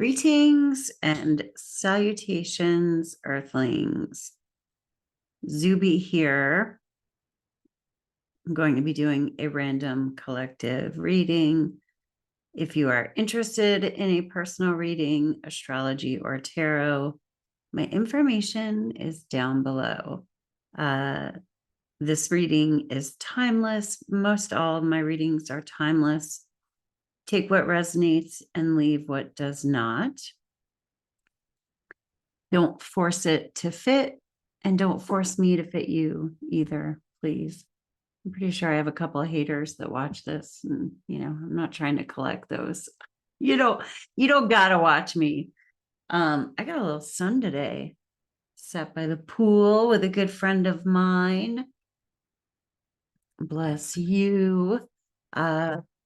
Greetings and salutations, Earthlings. Zube here. I'm going to be doing a random collective reading. If you are interested in a personal reading, astrology, or tarot, my information is down below. This reading is timeless. Most all of my readings are timeless. Take what resonates and leave what does not. Don't force it to fit, and don't force me to fit you either, please. I'm pretty sure I have a couple of haters that watch this, and I'm not trying to collect those. You don't gotta watch me. I got a little sun today. Sat by the pool with a good friend of mine. Bless you.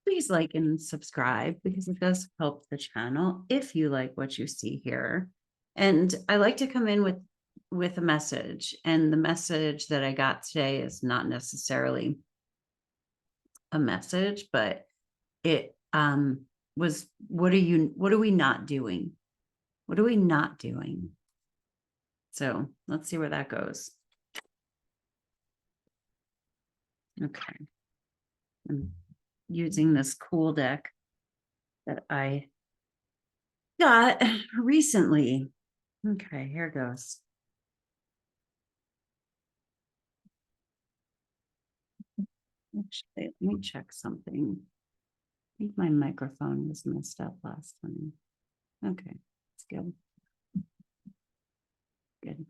Please like and subscribe because it does help the channel if you like what you see here. And I like to come in with a message, and the message that I got today is not necessarily a message, but it was, what are we not doing? What are we not doing? So let's see where that goes. Okay. I'm using this cool deck that I got recently. Okay, here goes. Actually, let me check something. I think my microphone was messed up last time. Okay, it's good. Good.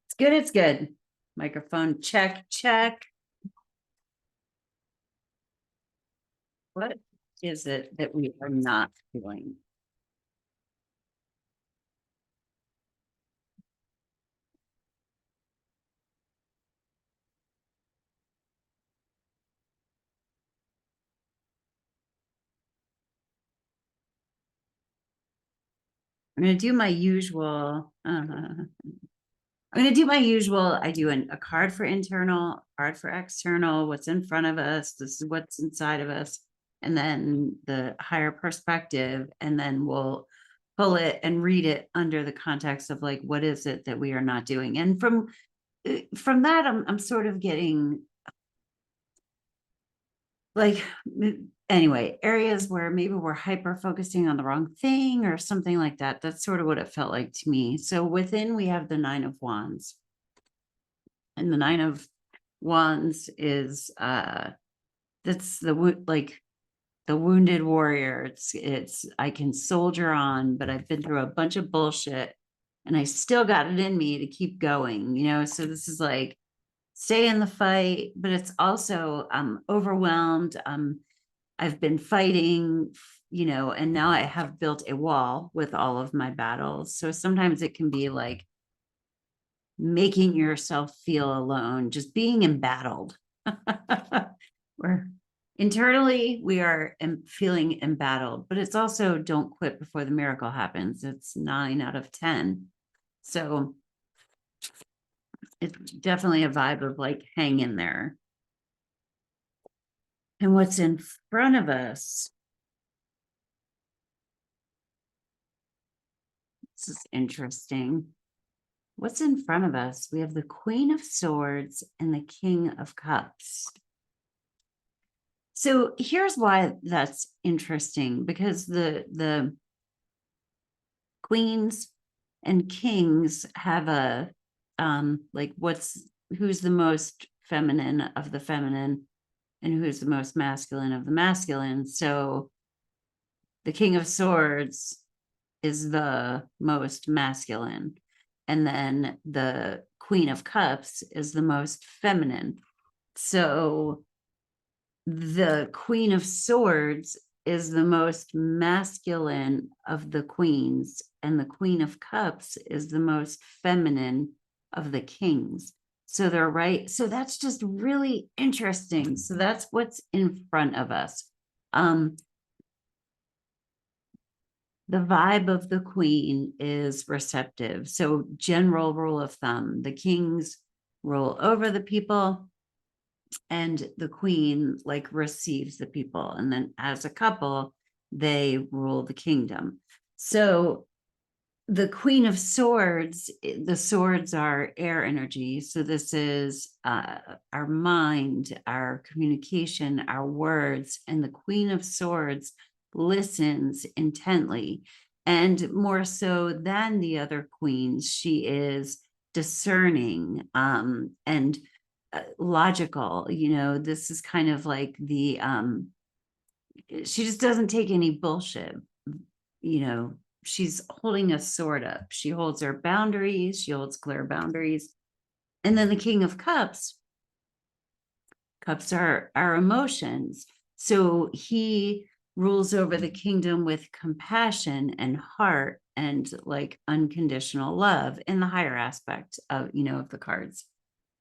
It's good, it's good. Microphone check, check. What is it that we are not doing? I'm going to do my usual. I'm going to do my usual. I do a card for internal, card for external, what's in front of us. This is what's inside of us. And then the higher perspective. And then we'll pull it and read it under the context of like, what is it that we are not doing? And from that, I'm sort of getting like, anyway, areas where maybe we're hyper focusing on the wrong thing or something like that. That's sort of what it felt like to me. So within, we have the Nine of Wands, and the Nine of Wands is that's the wounded warrior. It's I can soldier on, but I've been through a bunch of bullshit and I still got it in me to keep going, so this is like, stay in the fight, but it's also overwhelmed. I've been fighting, and now I have built a wall with all of my battles. So sometimes it can be like making yourself feel alone, just being embattled. We're internally, we are feeling embattled, but it's also don't quit before the miracle happens. It's 9 out of 10. So it's definitely a vibe of like, hang in there. And what's in front of us, this is interesting. What's in front of us? We have the Queen of Swords and the King of Cups. So here's why that's interesting, because the queens and kings have a like, who's the most feminine of the feminine and who's the most masculine of the masculine. So the King of Swords is the most masculine, and then the Queen of Cups is the most feminine. So the Queen of Swords is the most masculine of the queens, and the Queen of Cups is the most feminine of the kings. So they're right. So that's just really interesting. So that's what's in front of us. The vibe of the queen is receptive. So general rule of thumb, the kings rule over the people and the queen like receives the people. And then as a couple, they rule the kingdom. So the Queen of Swords, the swords are air energy. So this is our mind, our communication, our words. And the Queen of Swords listens intently. And more so than the other queens, she is discerning and logical. This is kind of like she just doesn't take any bullshit. She's holding a sword up. She holds her boundaries. She holds clear boundaries. And then the King of Cups are our emotions. So he rules over the kingdom with compassion and heart and like unconditional love in the higher aspect of the cards.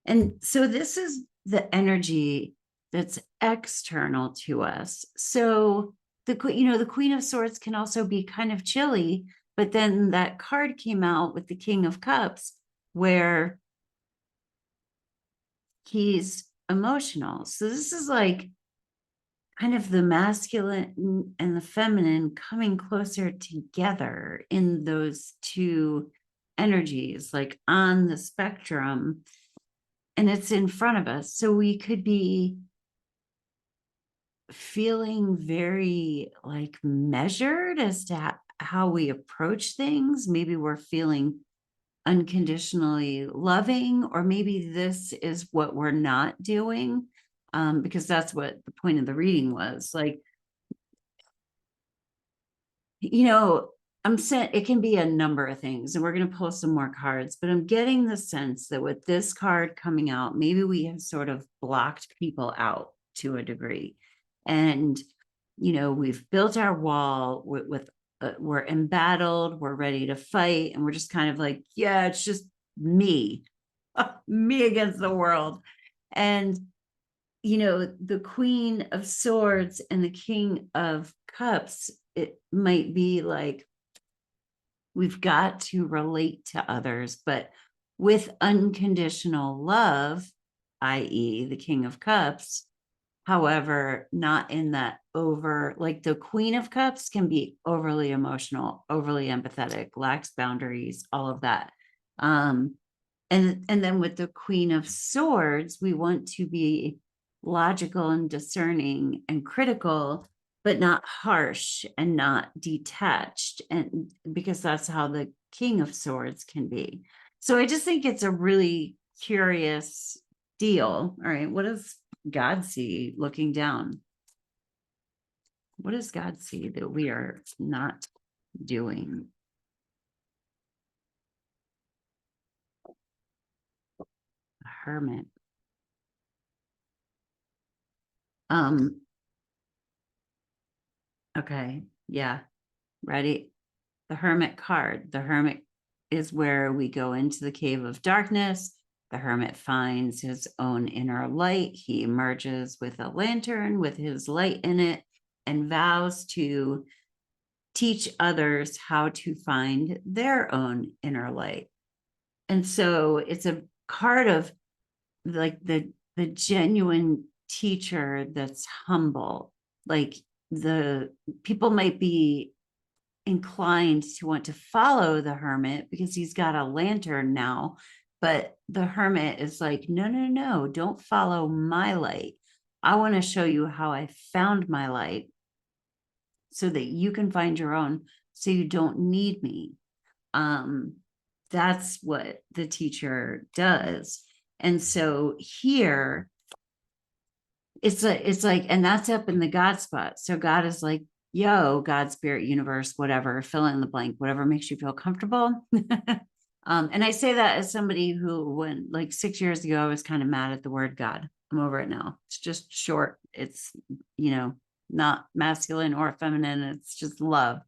And so this is the energy that's external to us. So the Queen of Swords can also be kind of chilly, but then that card came out with the King of Cups where he's emotional. So this is like kind of the masculine and the feminine coming closer together in those two energies, like on the spectrum, and it's in front of us. So we could be feeling very like measured as to how we approach things. Maybe we're feeling unconditionally loving, or maybe this is what we're not doing, because that's what the point of the reading was. Like, I'm saying it can be a number of things, and we're going to pull some more cards, but I'm getting the sense that with this card coming out, maybe we have sort of blocked people out to a degree. And, we've built our wall with we're embattled, we're ready to fight, and we're just kind of like, yeah, it's just me, me against the world. And, the Queen of Swords and the King of Cups, it might be like, we've got to relate to others, but with unconditional love, i.e., the King of Cups. However, not in that like the Queen of Cups can be overly emotional, overly empathetic, lacks boundaries, all of that. And then with the Queen of Swords, we want to be logical and discerning and critical, but not harsh and not detached. And because that's how the King of Swords can be. So I just think it's a really curious deal. All right, what does God see looking down? What does God see that we are not doing? A hermit. Okay, yeah, ready? The Hermit card. The Hermit is where we go into the cave of darkness. The hermit finds his own inner light. He emerges with a lantern with his light in it and vows to teach others how to find their own inner light. And so it's a card of like the genuine teacher that's humble. Like the people might be inclined to want to follow the hermit because he's got a lantern now, but the hermit is like, no, no, no, don't follow my light. I want to show you how I found my light so that you can find your own, so you don't need me. That's what the teacher does. And so here it's like, and that's up in the God spot. So God is like, yo, God, spirit, universe, whatever, fill in the blank, whatever makes you feel comfortable. And I say that as somebody who, when like 6 years ago, I was kind of mad at the word God. I'm over it now. It's just short. It's, not masculine or feminine. It's just love.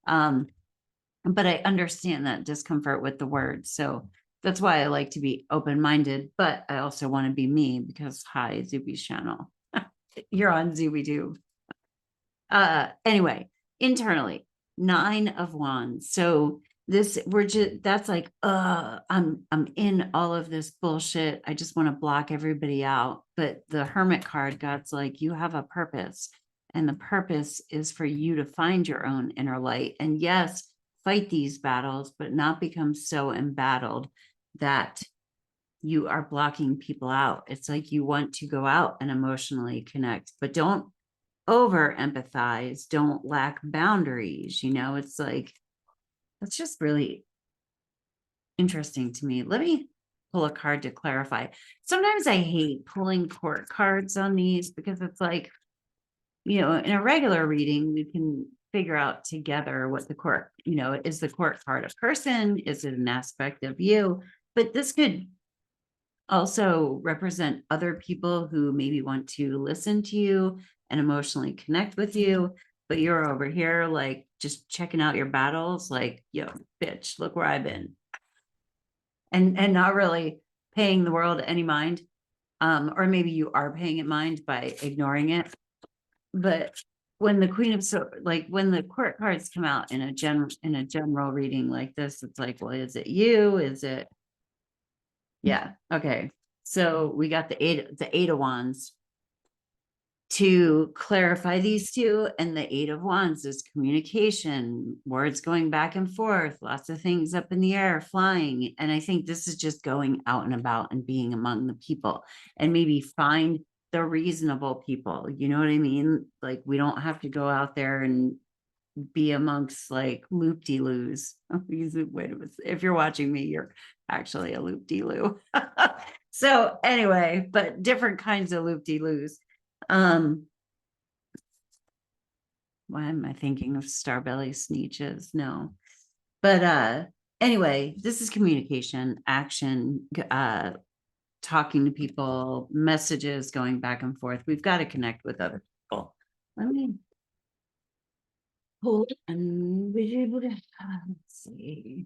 But I understand that discomfort with the word. So that's why I like to be open-minded, but I also want to be me because hi, Zuby's channel. You're on Zubie. Anyway, internally, 9 of Wands. So that's like, I'm in all of this bullshit. I just want to block everybody out. But the Hermit card, God's like, you have a purpose. And the purpose is for you to find your own inner light. And yes, fight these battles, but not become so embattled that you are blocking people out. It's like you want to go out and emotionally connect, but don't over empathize, don't lack boundaries. It's like, that's just really interesting to me. Let me pull a card to clarify. Sometimes I hate pulling court cards on these because it's like, in a regular reading, we can figure out together what the court, is the court card a person? Is it an aspect of you? But this could also represent other people who maybe want to listen to you and emotionally connect with you, but you're over here like just checking out your battles, like, yo, bitch, look where I've been. And not really paying the world any mind. Or maybe you are paying it mind by ignoring it. But when the when the court cards come out in a general reading like this, it's like, well, is it you? Is it? Yeah. Okay. So we got the eight of wands to clarify these two, and the eight of wands is communication, words going back and forth, lots of things up in the air, flying. And I think this is just going out and about and being among the people, and maybe find the reasonable people. You know what I mean? Like, we don't have to go out there and be amongst like loop-de-loos. If you're watching me, you're actually a loop-de-loo. So anyway, but different kinds of loop-de-loos. Why am I thinking of Starbelly Sneeches? No. But anyway, this is communication, action, talking to people, messages going back and forth. We've got to connect with other people. Let me hold and be able to, let's see.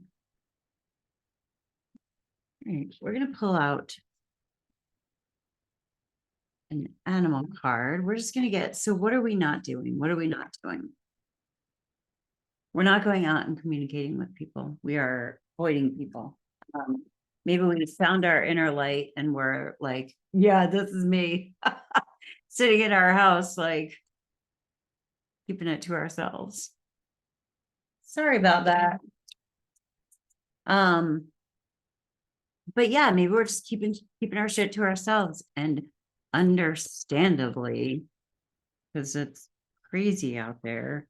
All right, we're going to pull out an animal card. We're just going to get, so what are we not doing? What are we not doing? We're not going out and communicating with people. We are avoiding people. Maybe we found our inner light and we're like, yeah, this is me sitting in our house, like keeping it to ourselves. Sorry about that. But yeah, maybe we're just keeping our shit to ourselves, and understandably, because it's crazy out there.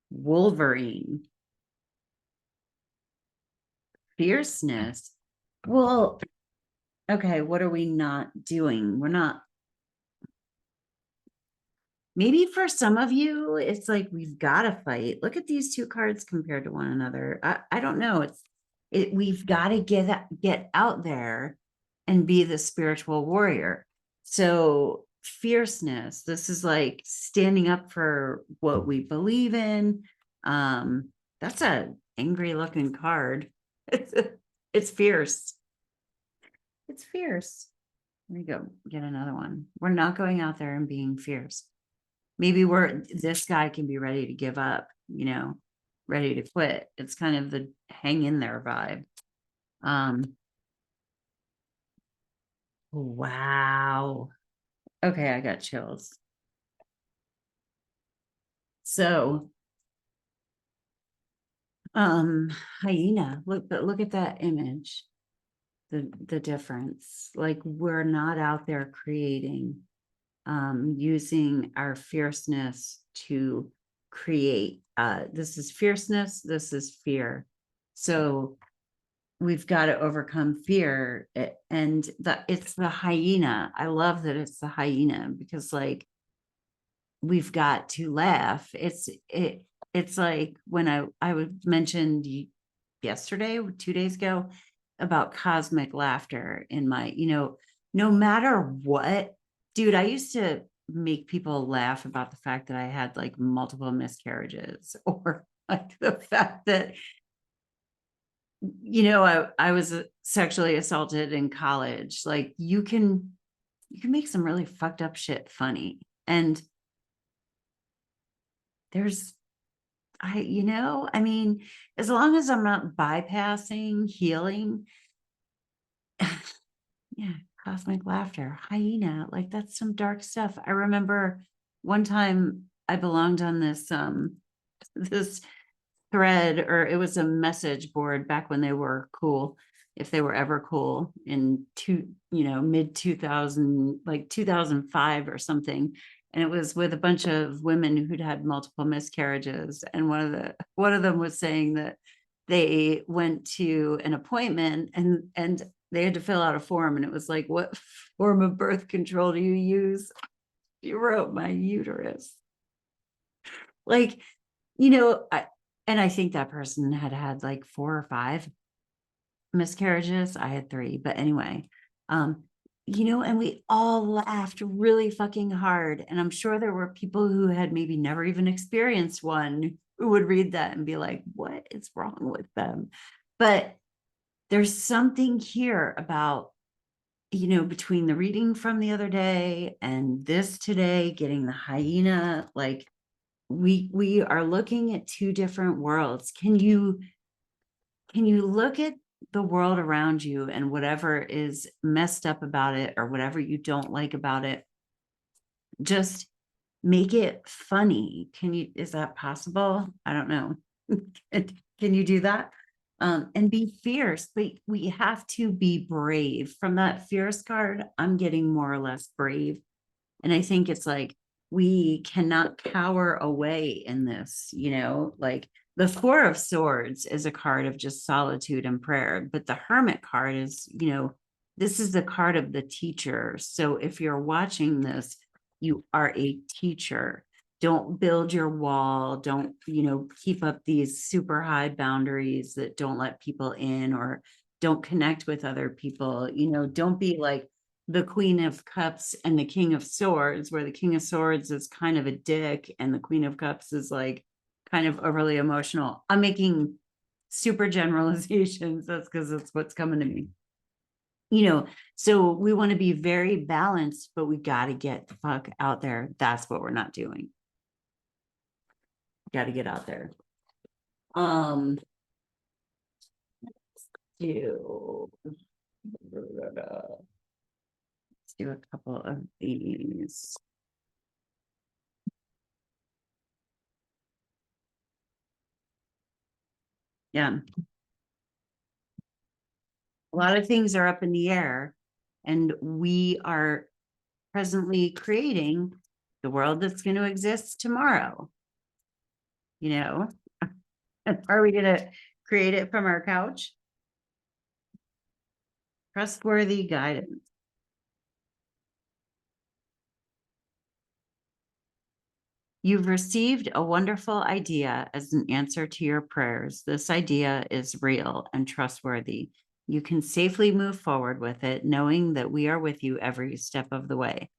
Wolverine. Fierceness. Well, okay, what are we not doing? We're not. Maybe for some of you, it's like we've got to fight. Look at these two cards compared to one another. I don't know. We've got to get out there and be the spiritual warrior. So fierceness, this is like standing up for what we believe in. That's a angry looking card. It's fierce. It's fierce. Let me go get another one. We're not going out there and being fierce. Maybe this guy can be ready to give up, ready to quit. It's kind of the hang in there vibe. Wow. Okay, I got chills. So, hyena, look at that image. The difference. Like, we're not out there creating, using our fierceness to create. This is fierceness, this is fear. So we've got to overcome fear, and it's the hyena. I love that it's the hyena, because like, we've got to laugh. It's like when I mentioned yesterday, 2 days ago, about cosmic laughter in my, no matter what, dude, I used to make people laugh about the fact that I had like multiple miscarriages, or like the fact that, I was sexually assaulted in college. Like, you can make some really fucked up shit funny. And I mean, as long as I'm not bypassing healing, yeah, cosmic laughter, hyena, like that's some dark stuff. I remember one time I belonged on this this thread, or it was a message board back when they were cool, if they were ever cool, in mid 2000, like 2005 or something. And it was with a bunch of women who'd had multiple miscarriages, and one of them was saying that they went to an appointment and they had to fill out a form, and it was like, what form of birth control do you use? You wrote my uterus. Like, and I think that person had like 4 or 5 miscarriages. I had 3, but anyway, and we all laughed really fucking hard. And I'm sure there were people who had maybe never even experienced one who would read that and be like, what is wrong with them? But there's something here about, between the reading from the other day and this today, getting the hyena, like, we are looking at 2 different worlds. Can you look at the world around you and whatever is messed up about it or whatever you don't like about it, just make it funny? Is that possible? I don't know. Can you do that? And be fierce, but we have to be brave. From that fierce card, I'm getting more or less brave. And I think it's like, we cannot cower away in this, like the 4 of Swords is a card of just solitude and prayer, but the Hermit card is, this is the card of the teacher. So if you're watching this, you are a teacher. Don't build your wall. Don't, keep up these super high boundaries that don't let people in, or don't connect with other people. Don't be like the Queen of Cups and the King of Swords, where the King of Swords is kind of a dick and the Queen of Cups is like kind of overly emotional. I'm making super generalizations. That's because it's what's coming to me. So we want to be very balanced, but we got to get the fuck out there. That's what we're not doing. Got to get out there. Let's do a couple of these. Yeah. A lot of things are up in the air, and we are presently creating the world that's going to exist tomorrow. Are we going to create it from our couch? Trustworthy guidance. You've received a wonderful idea as an answer to your prayers. This idea is real and trustworthy. You can safely move forward with it, knowing that we are with you every step of the way.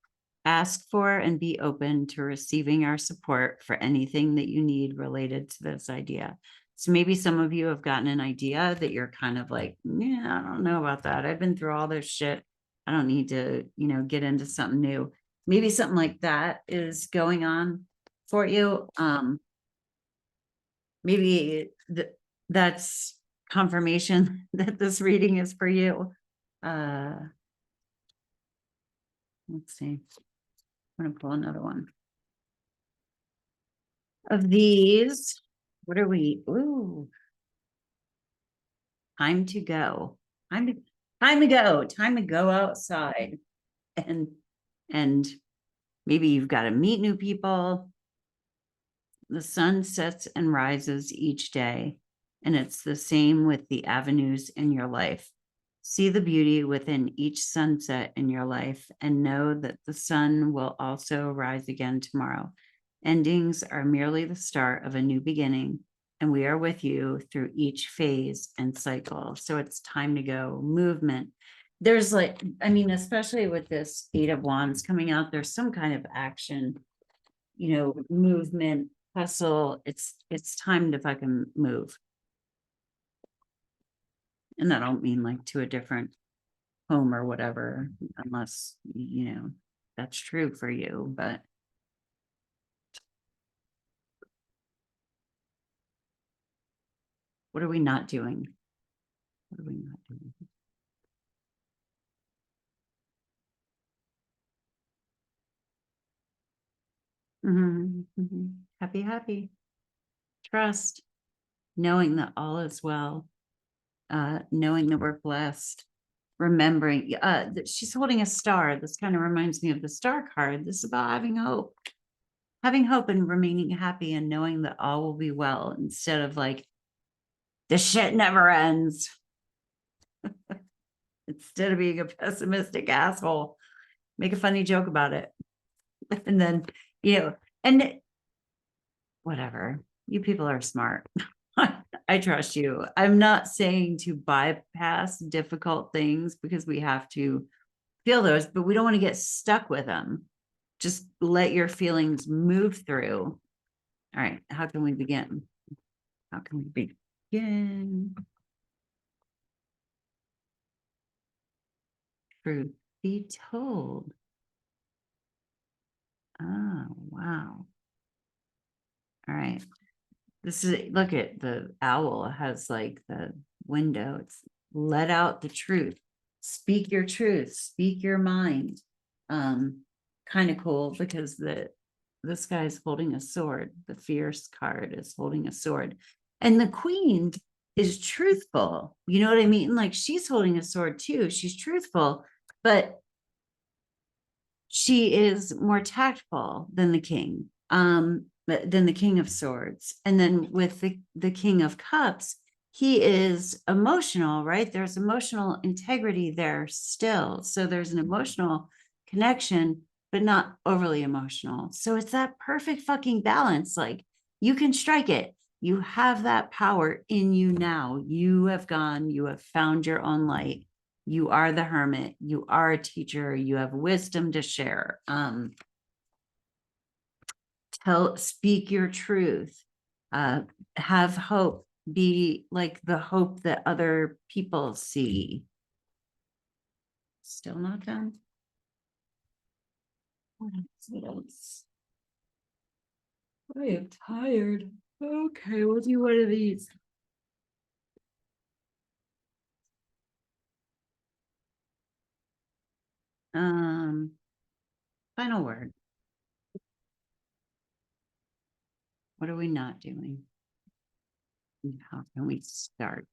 Ask for and be open to receiving our support for anything that you need related to this idea. So maybe some of you have gotten an idea that you're kind of like, yeah, I don't know about that. I've been through all this shit. I don't need to, get into something new. Maybe something like that is going on for you. Maybe that's confirmation that this reading is for you. Let's see. I'm going to pull another one. Of these, what are we? Ooh, time to go. Time to go. Time to go outside. And maybe you've got to meet new people. The sun sets and rises each day, and it's the same with the avenues in your life. See the beauty within each sunset in your life, and know that the sun will also rise again tomorrow. Endings are merely the start of a new beginning, and we are with you through each phase and cycle. So it's time to go. Movement. There's especially with this 8 of Wands coming out, there's some kind of action, movement, hustle. It's time to fucking move. And I don't mean like to a different home or whatever, unless, that's true for you, but what are we not doing? What are we not doing? Happy, happy. Trust, knowing that all is well, knowing that we're blessed, remembering that she's holding a star. This kind of reminds me of the star card. This is about having hope and remaining happy and knowing that all will be well instead of like, the shit never ends. Instead of being a pessimistic asshole, make a funny joke about it. And then, and whatever, you people are smart. I trust you. I'm not saying to bypass difficult things because we have to feel those, but we don't want to get stuck with them. Just let your feelings move through. All right. How can we begin? How can we begin? Truth be told. Oh, wow. All right. This is, look at the owl has like the window. It's let out the truth. Speak your truth. Speak your mind. Kind of cool because this guy's holding a sword. The fierce card is holding a sword. And the queen is truthful. You know what I mean? Like she's holding a sword too. She's truthful, but she is more tactful than the king, than the king of swords. And then with the king of cups, he is emotional, right? There's emotional integrity there still. So there's an emotional connection, but not overly emotional. So it's that perfect fucking balance. Like you can strike it. You have that power in you now. You have found your own light. You are the hermit. You are a teacher. You have wisdom to share. Speak your truth. Have hope. Be like the hope that other people see. Still not done. What else? I am tired. Okay, we'll do one of these. Final word. What are we not doing? And how can we start?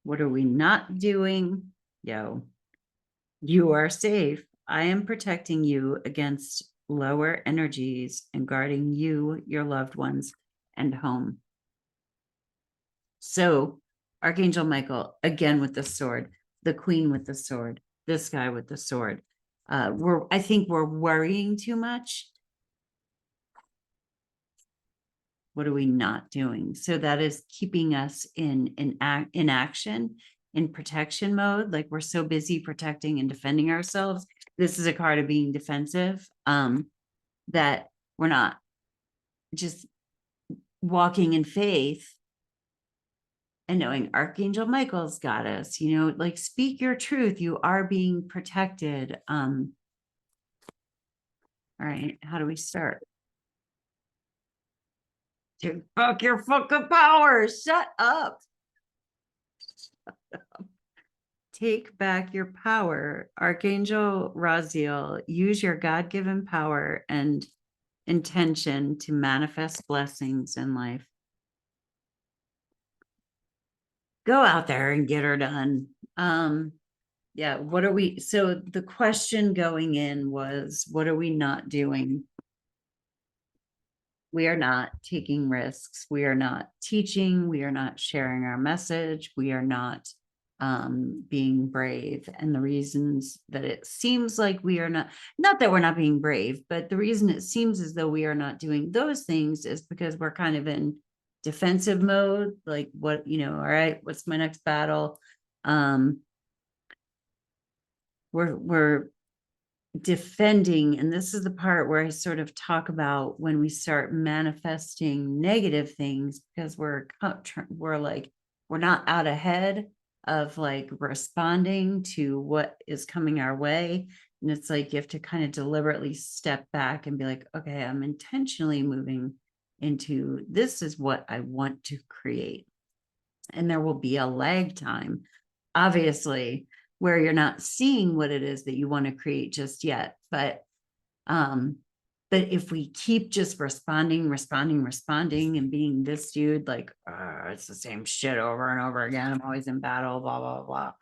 What are we not doing? Yo, you are safe. I am protecting you against lower energies and guarding you, your loved ones, and home. So, Archangel Michael, again with the sword, the queen with the sword, this guy with the sword. I think we're worrying too much. What are we not doing? So that is keeping us in action, in protection mode. Like we're so busy protecting and defending ourselves. This is a card of being defensive, that we're not just walking in faith and knowing Archangel Michael's got us, like speak your truth. You are being protected. All right. How do we start? Take back your fucking power. Shut up. Take back your power. Archangel Raziel, use your God-given power and intention to manifest blessings in life. Go out there and get her done. Yeah, so the question going in was, what are we not doing? We are not taking risks. We are not teaching. We are not sharing our message. We are not being brave. And the reasons that it seems like we are not that we're not being brave, but the reason it seems as though we are not doing those things is because we're kind of in defensive mode. Like what, all right, what's my next battle? We're defending, and this is the part where I sort of talk about when we start manifesting negative things, because we're like, we're not out ahead of like responding to what is coming our way. And it's like you have to kind of deliberately step back and be like, okay, I'm intentionally moving into this is what I want to create. And there will be a lag time, obviously. where you're not seeing what it is that you want to create just yet. But if we keep just responding and being this dude, like, it's the same shit over and over again. I'm always in battle, blah, blah,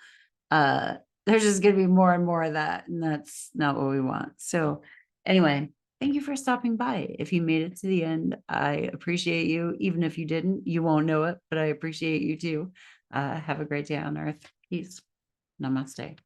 blah. There's just going to be more and more of that. And that's not what we want. So anyway, thank you for stopping by. If you made it to the end, I appreciate you. Even if you didn't, you won't know it, but I appreciate you too. Have a great day on earth. Peace. Namaste.